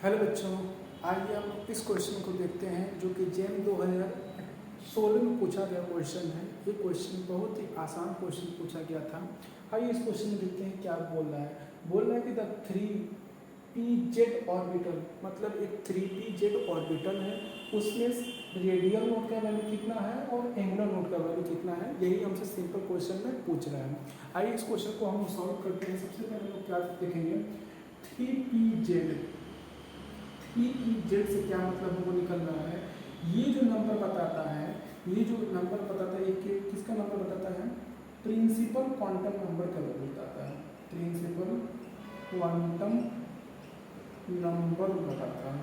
Hello बच्चों, आइए हम इस क्वेश्चन को देखते हैं जो कि जेम 2016 में पूछा गया क्वेश्चन है। ये क्वेश्चन बहुत ही आसान क्वेश्चन पूछा गया था। आइए इस क्वेश्चन में देखते हैं क्या बोल रहा है। बोल रहा है कि द 3pz ऑर्बिटल, मतलब एक 3pz ऑर्बिटल है, उसमें रेडियल नोड का वैल्यू कितना है और एंगुलर नोड का वैल्यू कितना है, यही हमसे सिंपल क्वेश्चन में पूछ रहा है। आइए इस क्वेश्चन को हम सॉल्व करते हैं। सबसे पहले लोग क्या देखेंगे, 3pz से क्या मतलब हमको निकल रहा है। ये जो नंबर बताता है, ये किसका नंबर बताता है, प्रिंसिपल क्वांटम नंबर का वैल्यू बताता है। प्रिंसिपल क्वांटम नंबर बताता है,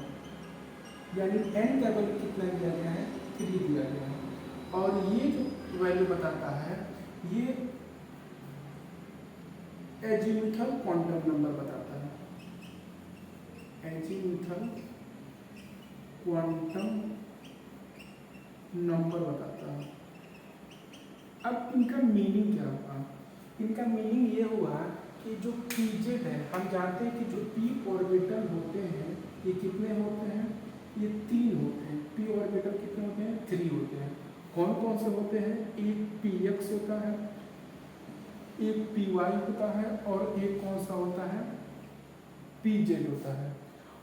यानी n का वैल्यू कितना दिया गया है, 3 दिया गया है। और ये जो वैल्यू बताता है ये एजीमुथल क्वांटम नंबर बताता है। एजीमुथल क्वांटम नंबर बताता है। अब इनका मीनिंग क्या हुआ, इनका मीनिंग ये हुआ कि जो pz है, हम जानते हैं कि जो p ऑर्बिटल होते हैं ये कितने होते हैं, ये 3 होते हैं। p ऑर्बिटल कितने होते हैं, 3 होते हैं। कौन कौन से होते हैं, एक px होता है, एक py होता है और एक कौन सा होता है, pz होता है।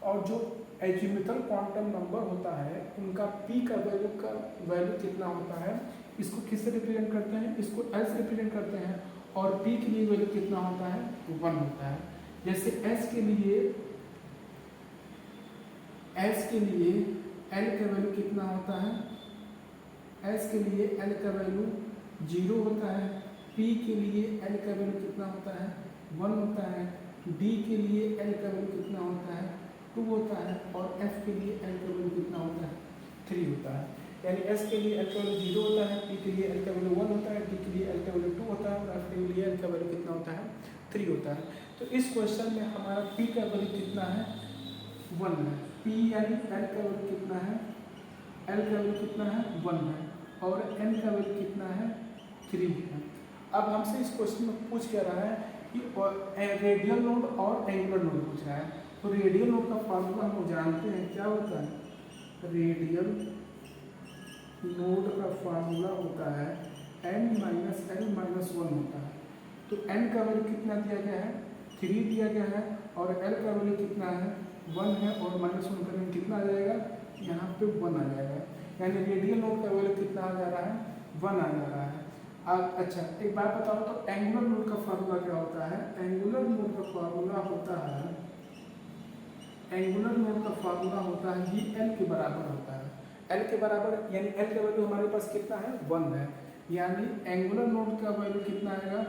और जो एजीमुथल क्वांटम नंबर होता है उनका p का वैल्यू कितना होता है, इसको किससे रिप्रेजेंट करते हैं, इसको l से रिप्रेजेंट करते हैं। और p के लिए वैल्यू कितना होता है, 1 होता है। जैसे s के लिए l का वैल्यू कितना होता है, s के लिए l का वैल्यू 0 होता है, p के लिए l का वैल्यू कितना होता है, 1 होता है, d के लिए l का वैल्यू कितना होता है, 2 होता है, और f के लिए l का वैल्यू कितना होता है, 3 होता है। यानी s के लिए l का वैल्यू 0 होता है, p के लिए l का वैल्यू 1 होता है, d के लिए l का वैल्यू 2 होता है और f के लिए l का वैल्यू कितना होता है, 3 होता है। तो इस क्वेश्चन में हमारा p का वैल्यू कितना है, 1 है। p यानी l का वैल्यू कितना है, l का वैल्यू कितना है, 1 है, और n का वैल्यू कितना है, 3 है। अब हमसे इस क्वेश्चन में पूछ क्या रहा है कि रेडियल नोड और एंगुलर नोड पूछ रहा है। तो रेडियल नोड का फार्मूला हम जानते हैं, क्या होता है, रेडियल नोड का फार्मूला होता है n-l-1 होता है। तो n का वैल्यू कितना दिया गया है, 3 दिया गया है, और l का वैल्यू कितना है, 1 है, और -1 करेंगे कितना आ जाएगा, यहाँ पे 1 आ जाएगा। यानी रेडियल नोड का वैल्यू कितना आ जा रहा है, 1 आ जा रहा है। अच्छा एक बात बताओ, तो एंगुलर नोड का फार्मूला क्या होता है, एंगुलर नोड का फार्मूला होता है, एंगुलर नोड का फार्मूला होता है ये l के बराबर होता है। l के बराबर यानी l का वैल्यू हमारे पास कितना है, 1 है, यानी एंगुलर नोड का वैल्यू कितना आएगा,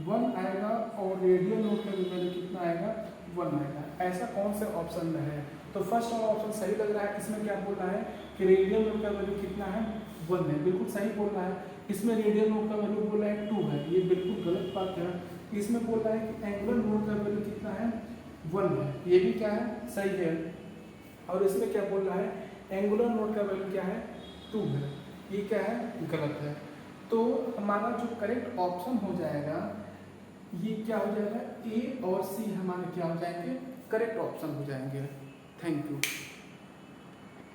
1 आएगा, और रेडियल नोड का वैल्यू कितना आएगा, 1 आएगा। ऐसा कौन से ऑप्शन में है, तो फर्स्ट वाला ऑप्शन सही लग रहा है। इसमें क्या बोल रहा है कि रेडियल नोड का वैल्यू कितना है, 1 है, बिल्कुल सही बोल रहा है। इसमें रेडियल नोड का वैल्यू बोल रहा है 2 है, ये बिल्कुल गलत बात है। इसमें बोल रहा है कि एंगुलर नोड का वैल्यू कितना है, 1 है, ये भी क्या है, सही है। और इसमें क्या बोल रहा है, एंगुलर नोड का वैल्यू क्या है, 2 है, ये क्या है, गलत है। तो हमारा जो करेक्ट ऑप्शन हो जाएगा ये क्या हो जाएगा, ए और सी हमारे क्या हो जाएंगे, करेक्ट ऑप्शन हो जाएंगे। Thank you.